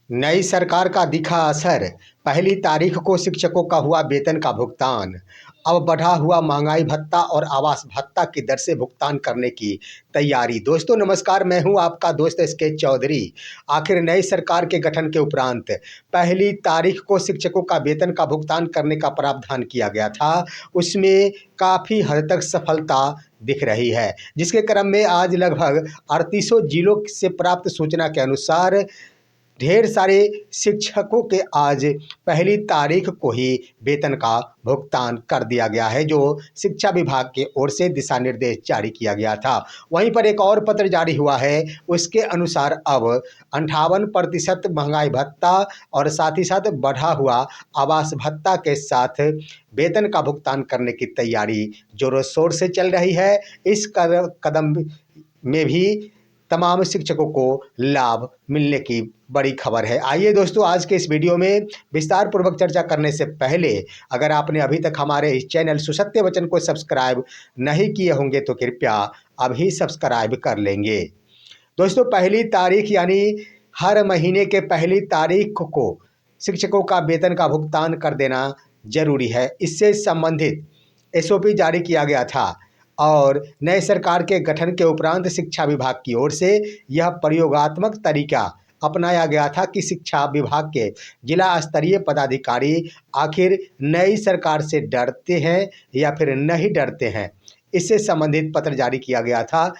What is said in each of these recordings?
नई सरकार का दिखा असर। पहली तारीख को शिक्षकों का हुआ वेतन का भुगतान। अब बढ़ा हुआ महंगाई भत्ता और आवास भत्ता की दर से भुगतान करने की तैयारी। दोस्तों नमस्कार, मैं हूं आपका दोस्त एसके चौधरी। आखिर नई सरकार के गठन के उपरांत पहली तारीख को शिक्षकों का वेतन का भुगतान करने का प्रावधान किया गया था। उसमें काफ़ी हद तक सफलता दिख रही है, जिसके क्रम में आज लगभग 3800 जिलों से प्राप्त सूचना के अनुसार ढेर सारे शिक्षकों के आज पहली तारीख को ही वेतन का भुगतान कर दिया गया है, जो शिक्षा विभाग की ओर से दिशा निर्देश जारी किया गया था। वहीं पर एक और पत्र जारी हुआ है, उसके अनुसार अब 58% महंगाई भत्ता और साथ ही साथ बढ़ा हुआ आवास भत्ता के साथ वेतन का भुगतान करने की तैयारी जोरों शोर से चल रही है। इस कदम में भी तमाम शिक्षकों को लाभ मिलने की बड़ी खबर है। आइए दोस्तों, आज के इस वीडियो में विस्तार पूर्वक चर्चा करने से पहले अगर आपने अभी तक हमारे इस चैनल सुसत्य वचन को सब्सक्राइब नहीं किए होंगे तो कृपया अभी सब्सक्राइब कर लेंगे। दोस्तों, पहली तारीख यानी हर महीने के पहली तारीख को शिक्षकों का वेतन का भुगतान कर देना जरूरी है। इससे संबंधित एसओपी जारी किया गया था और नए सरकार के गठन के उपरांत शिक्षा विभाग की ओर से यह प्रयोगात्मक तरीका अपनाया गया था कि शिक्षा विभाग के जिला स्तरीय पदाधिकारी आखिर नई सरकार से डरते हैं या फिर नहीं डरते हैं। इससे संबंधित पत्र जारी किया गया था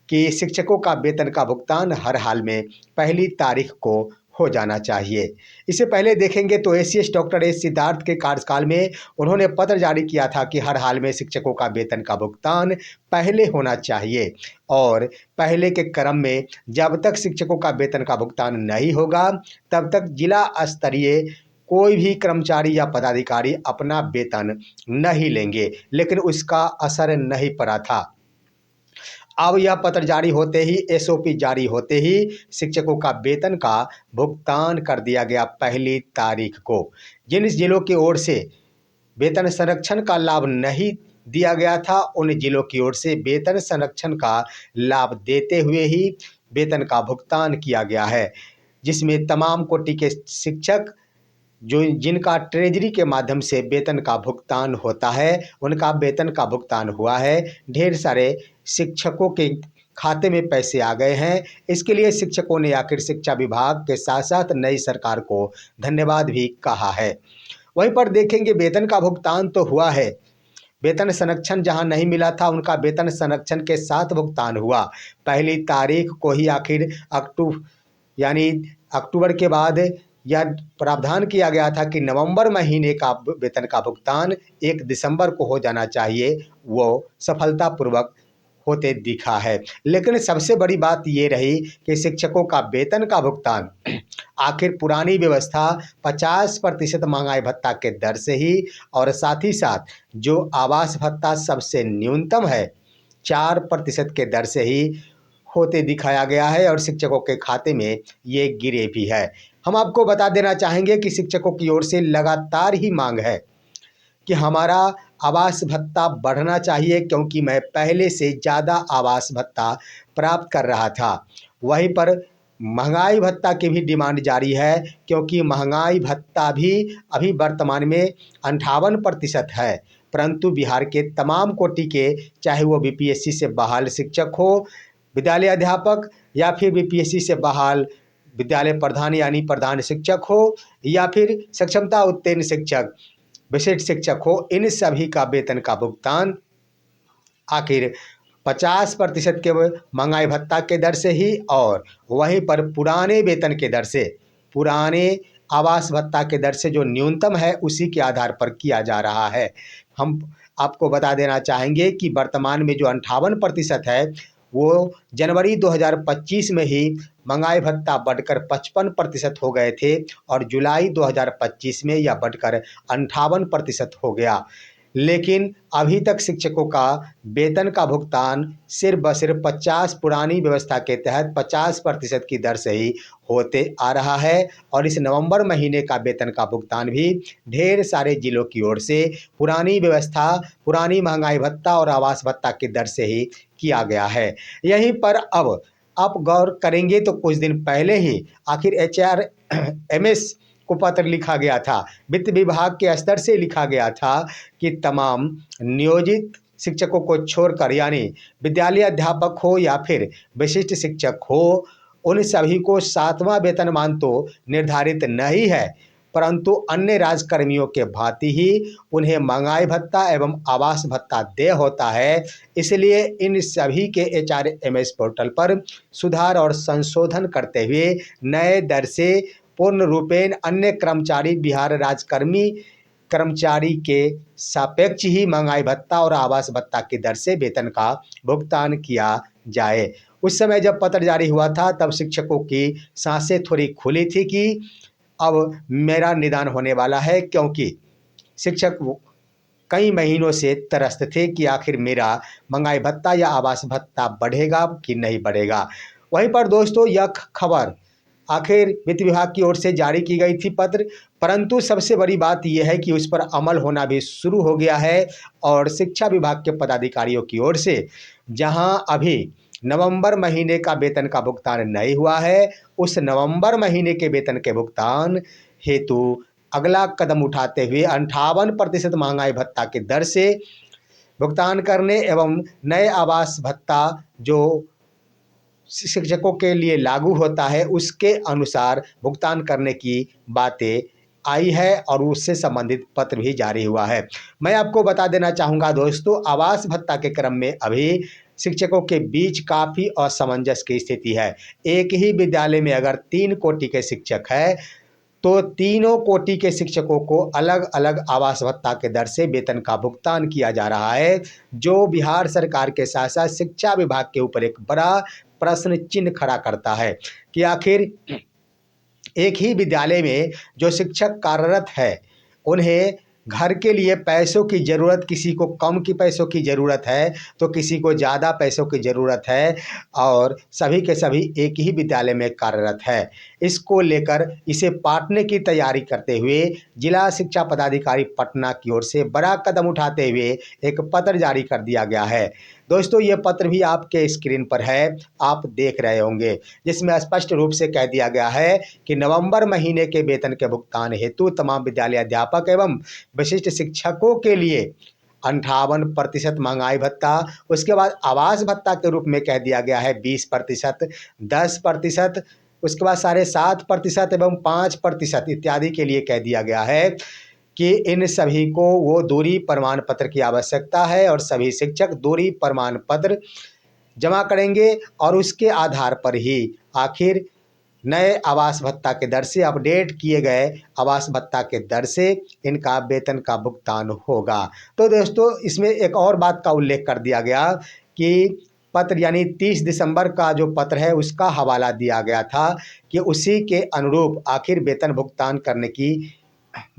कि शिक्षकों का वेतन का भुगतान हर हाल में पहली तारीख को हो जाना चाहिए। इससे पहले देखेंगे तो एसीएस डॉक्टर एस सिद्धार्थ के कार्यकाल में उन्होंने पत्र जारी किया था कि हर हाल में शिक्षकों का वेतन का भुगतान पहले होना चाहिए और पहले के क्रम में जब तक शिक्षकों का वेतन का भुगतान नहीं होगा तब तक जिला स्तरीय कोई भी कर्मचारी या पदाधिकारी अपना वेतन नहीं लेंगे, लेकिन उसका असर नहीं पड़ा था। अब यह पत्र जारी होते ही, एसओपी जारी होते ही शिक्षकों का वेतन का भुगतान कर दिया गया पहली तारीख को। जिन जिलों की ओर से वेतन संरक्षण का लाभ नहीं दिया गया था, उन जिलों की ओर से वेतन संरक्षण का लाभ देते हुए ही वेतन का भुगतान किया गया है, जिसमें तमाम कोटि के शिक्षक जो जिनका ट्रेजरी के माध्यम से वेतन का भुगतान होता है, उनका वेतन का भुगतान हुआ है। ढेर सारे शिक्षकों के खाते में पैसे आ गए हैं। इसके लिए शिक्षकों ने आखिर शिक्षा विभाग के साथ साथ नई सरकार को धन्यवाद भी कहा है। वहीं पर देखेंगे वेतन का भुगतान तो हुआ है, वेतन संरक्षण जहां नहीं मिला था उनका वेतन संरक्षण के साथ भुगतान हुआ। पहली तारीख को ही आखिर अक्टूबर के बाद यह प्रावधान किया गया था कि नवंबर महीने का वेतन का भुगतान 1 दिसंबर को हो जाना चाहिए। वो सफलतापूर्वक होते दिखा है। लेकिन सबसे बड़ी बात ये रही कि शिक्षकों का वेतन का भुगतान आखिर पुरानी व्यवस्था 50% महंगाई भत्ता के दर से ही और साथ ही साथ जो आवास भत्ता सबसे न्यूनतम है 4% के दर से ही होते दिखाया गया है और शिक्षकों के खाते में ये गिरे भी है। हम आपको बता देना चाहेंगे कि शिक्षकों की ओर से लगातार ही मांग है कि हमारा आवास भत्ता बढ़ना चाहिए, क्योंकि मैं पहले से ज़्यादा आवास भत्ता प्राप्त कर रहा था। वहीं पर महंगाई भत्ता की भी डिमांड जारी है, क्योंकि महंगाई भत्ता भी अभी वर्तमान में 58% है, परंतु बिहार के तमाम कोटि के, चाहे वो बीपीएससी से बहाल शिक्षक हो, विद्यालय अध्यापक, या फिर बीपीएससी से बहाल विद्यालय प्रधान यानी प्रधान शिक्षक हो, या फिर सक्षमता उत्तीर्ण शिक्षक, विशिष्ट शिक्षक हो, इन सभी का वेतन का भुगतान आखिर 50% के महंगाई भत्ता के दर से ही और वहीं पर पुराने वेतन के दर से, पुराने आवास भत्ता के दर से जो न्यूनतम है उसी के आधार पर किया जा रहा है। हम आपको बता देना चाहेंगे कि वर्तमान में जो 58% है वो जनवरी 2025 में ही महंगाई भत्ता बढ़कर 55% हो गए थे और जुलाई 2025 में यह बढ़कर 58% हो गया। लेकिन अभी तक शिक्षकों का वेतन का भुगतान सिर्फ ब सिर्फ 50 पुरानी व्यवस्था के तहत 50% की दर से ही होते आ रहा है और इस नवंबर महीने का वेतन का भुगतान भी ढेर सारे जिलों की ओर से पुरानी व्यवस्था, पुरानी महंगाई भत्ता और आवास भत्ता की दर से ही किया गया है। यहीं पर अब आप गौर करेंगे तो कुछ दिन पहले ही आखिर HRMS को पत्र लिखा गया था, वित्त विभाग के स्तर से लिखा गया था कि तमाम नियोजित शिक्षकों को छोड़कर, यानी विद्यालय अध्यापक हो या फिर विशिष्ट शिक्षक हो, उन सभी को 7वां वेतनमान तो निर्धारित नहीं है, परंतु अन्य राजकर्मियों के भांति ही उन्हें महंगाई भत्ता एवं आवास भत्ता देय होता है। इसलिए इन सभी के HRMS पोर्टल पर सुधार और संशोधन करते हुए नए दर से पूर्ण रूपेण अन्य कर्मचारी बिहार राजकर्मी कर्मचारी के सापेक्ष ही महंगाई भत्ता और आवास भत्ता की दर से वेतन का भुगतान किया जाए। उस समय जब पत्र जारी हुआ था तब शिक्षकों की सांसें थोड़ी खुली थी कि अब मेरा निदान होने वाला है, क्योंकि शिक्षक कई महीनों से त्रस्त थे कि आखिर मेरा महंगाई भत्ता या आवास भत्ता बढ़ेगा कि नहीं बढ़ेगा। वहीं पर दोस्तों यह खबर आखिर वित्त विभाग की ओर से जारी की गई थी पत्र, परंतु सबसे बड़ी बात यह है कि उस पर अमल होना भी शुरू हो गया है और शिक्षा विभाग के पदाधिकारियों की ओर से जहां अभी नवंबर महीने का वेतन का भुगतान नहीं हुआ है, उस नवंबर महीने के वेतन के भुगतान हेतु अगला कदम उठाते हुए 58% महंगाई भत्ता की दर से भुगतान करने एवं नए आवास भत्ता जो शिक्षकों के लिए लागू होता है उसके अनुसार भुगतान करने की बातें आई है और उससे संबंधित पत्र भी जारी हुआ है। मैं आपको बता देना चाहूँगा दोस्तों, आवास भत्ता के क्रम में अभी शिक्षकों के बीच काफ़ी असमंजस की स्थिति है। एक ही विद्यालय में अगर 3 कोटि के शिक्षक है तो तीनों कोटि के शिक्षकों को अलग अलग आवास भत्ता के दर से वेतन का भुगतान किया जा रहा है, जो बिहार सरकार के साथ साथ शिक्षा विभाग के ऊपर एक बड़ा प्रश्न चिन्ह खड़ा करता है कि आखिर एक ही विद्यालय में जो शिक्षक कार्यरत है उन्हें घर के लिए पैसों की ज़रूरत, किसी को कम की पैसों की ज़रूरत है तो किसी को ज़्यादा पैसों की ज़रूरत है, और सभी के सभी एक ही विद्यालय में कार्यरत है। इसको लेकर इसे पाटने की तैयारी करते हुए जिला शिक्षा पदाधिकारी पटना की ओर से बड़ा कदम उठाते हुए एक पत्र जारी कर दिया गया है। दोस्तों ये पत्र भी आपके स्क्रीन पर है, आप देख रहे होंगे, जिसमें स्पष्ट रूप से कह दिया गया है कि नवंबर महीने के वेतन के भुगतान हेतु तमाम विद्यालय अध्यापक एवं विशिष्ट शिक्षकों के लिए 58% महंगाई भत्ता, उसके बाद आवास भत्ता के रूप में कह दिया गया है 20%, 10%, उसके बाद 7.5% एवं 5% इत्यादि के लिए कह दिया गया है कि इन सभी को वो दूरी प्रमाण पत्र की आवश्यकता है और सभी शिक्षक दूरी प्रमाण पत्र जमा करेंगे और उसके आधार पर ही आखिर नए आवास भत्ता के दर से अपडेट किए गए आवास भत्ता के दर से इनका वेतन का भुगतान होगा। तो दोस्तों इसमें एक और बात का उल्लेख कर दिया गया कि पत्र यानी 30 दिसंबर का जो पत्र है उसका हवाला दिया गया था कि उसी के अनुरूप आखिर वेतन भुगतान करने की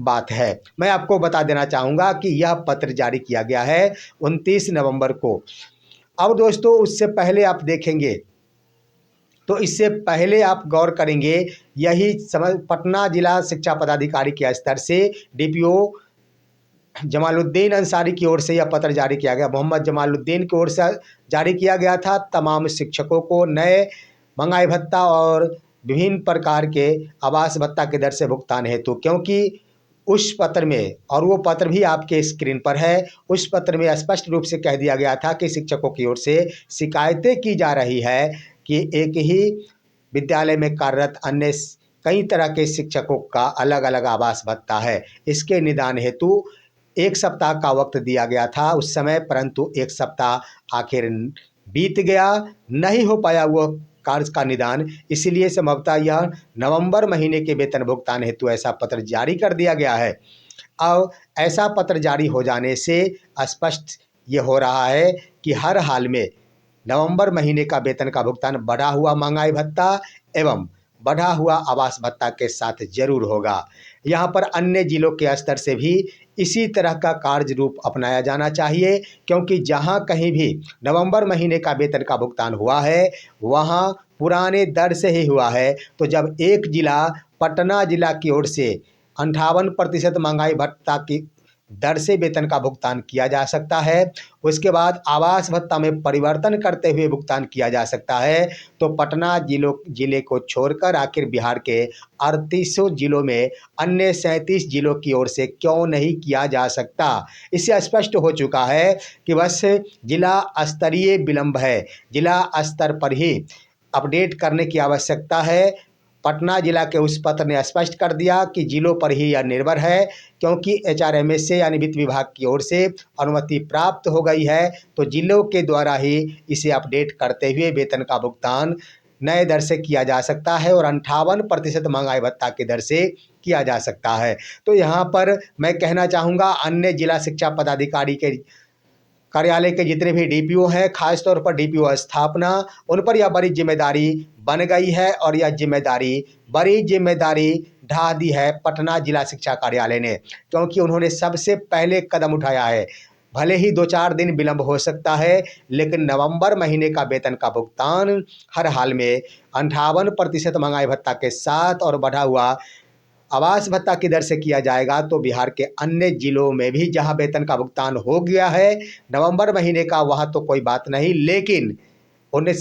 बात है। मैं आपको बता देना चाहूँगा कि यह पत्र जारी किया गया है 29 नवंबर को। अब दोस्तों उससे पहले आप देखेंगे तो इससे पहले आप गौर करेंगे, यही पटना जिला शिक्षा पदाधिकारी के स्तर से DPO जमालुद्दीन अंसारी की ओर से यह पत्र जारी किया गया, मोहम्मद जमालुद्दीन की ओर से जारी किया गया था तमाम शिक्षकों को नए महंगाई भत्ता और विभिन्न प्रकार के आवास भत्ता के दर से भुगतान हेतु, क्योंकि उस पत्र में, और वो पत्र भी आपके स्क्रीन पर है, उस पत्र में स्पष्ट रूप से कह दिया गया था कि शिक्षकों की ओर से शिकायतें की जा रही है कि एक ही विद्यालय में कार्यरत अन्य कई तरह के शिक्षकों का अलग अलग आवास भत्ता है। इसके निदान हेतु 1 सप्ताह का वक्त दिया गया था उस समय, परंतु 1 सप्ताह आखिर बीत गया, नहीं हो पाया वो कार्य का निदान। इसीलिए संभवतः यह नवंबर महीने के वेतन भुगतान हेतु ऐसा पत्र जारी कर दिया गया है। अब ऐसा पत्र जारी हो जाने से स्पष्ट ये हो रहा है कि हर हाल में नवंबर महीने का वेतन का भुगतान बढ़ा हुआ महंगाई भत्ता एवं बढ़ा हुआ आवास भत्ता के साथ जरूर होगा। यहाँ पर अन्य जिलों के स्तर से भी इसी तरह का कार्य रूप अपनाया जाना चाहिए, क्योंकि जहाँ कहीं भी नवंबर महीने का वेतन का भुगतान हुआ है वहाँ पुराने दर से ही हुआ है। तो जब एक जिला पटना जिला की ओर से 58% महंगाई भत्ता की दर से वेतन का भुगतान किया जा सकता है। उसके बाद आवास भत्ता में परिवर्तन करते हुए भुगतान किया जा सकता है। तो पटना जिले को छोड़कर आखिर बिहार के 38 जिलों में अन्य 37 जिलों की ओर से क्यों नहीं किया जा सकता। इससे स्पष्ट हो चुका है कि बस जिला स्तरीय विलंब है, जिला स्तर पर ही अपडेट करने की आवश्यकता है। पटना जिला के उस पत्र ने स्पष्ट कर दिया कि जिलों पर ही यह निर्भर है, क्योंकि एचआरएमएस से यानी वित्त विभाग की ओर से अनुमति प्राप्त हो गई है, तो जिलों के द्वारा ही इसे अपडेट करते हुए वेतन का भुगतान नए दर से किया जा सकता है और 58% महंगाई भत्ता की दर से किया जा सकता है। तो यहाँ पर मैं कहना चाहूँगा अन्य जिला शिक्षा पदाधिकारी के कार्यालय के जितने भी डीपीओ हैं, खास तौर पर डीपीओ स्थापना, उन पर यह बड़ी जिम्मेदारी बन गई है और यह बड़ी जिम्मेदारी ढा दी है पटना जिला शिक्षा कार्यालय ने, क्योंकि उन्होंने सबसे पहले कदम उठाया है। भले ही 2-4 दिन विलंब हो सकता है, लेकिन नवंबर महीने का वेतन का भुगतान हर हाल में 58% महंगाई भत्ता के साथ और बढ़ा हुआ आवास भत्ता की दर से किया जाएगा। तो बिहार के अन्य जिलों में भी जहां वेतन का भुगतान हो गया है नवंबर महीने का, वहां तो कोई बात नहीं, लेकिन उन्हें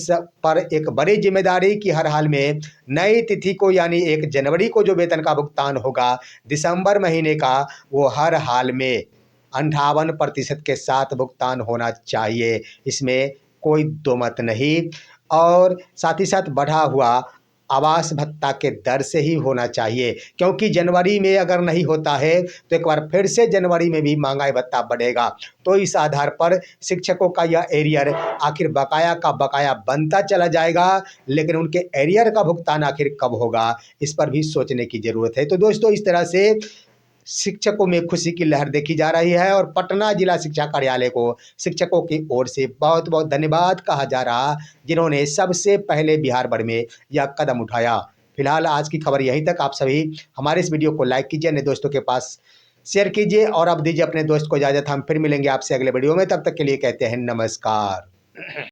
पर एक बड़ी जिम्मेदारी कि हर हाल में नई तिथि को यानी 1 जनवरी को जो वेतन का भुगतान होगा दिसंबर महीने का, वो हर हाल में 58% के साथ भुगतान होना चाहिए। इसमें कोई दो मत नहीं। और साथ ही साथ बढ़ा हुआ आवास भत्ता के दर से ही होना चाहिए, क्योंकि जनवरी में अगर नहीं होता है तो एक बार फिर से जनवरी में भी महंगाई भत्ता बढ़ेगा। तो इस आधार पर शिक्षकों का यह एरियर आखिर बकाया का बकाया बनता चला जाएगा, लेकिन उनके एरियर का भुगतान आखिर कब होगा, इस पर भी सोचने की ज़रूरत है। तो दोस्तों, इस तरह से शिक्षकों में खुशी की लहर देखी जा रही है और पटना जिला शिक्षा कार्यालय को शिक्षकों की ओर से बहुत बहुत धन्यवाद कहा जा रहा, जिन्होंने सबसे पहले बिहार भर में यह कदम उठाया। फिलहाल आज की खबर यहीं तक। आप सभी हमारे इस वीडियो को लाइक कीजिए, अन्य दोस्तों के पास शेयर कीजिए और अब दीजिए अपने दोस्त को इजाज़त। हम फिर मिलेंगे आपसे अगले वीडियो में, तब तक के लिए कहते हैं नमस्कार।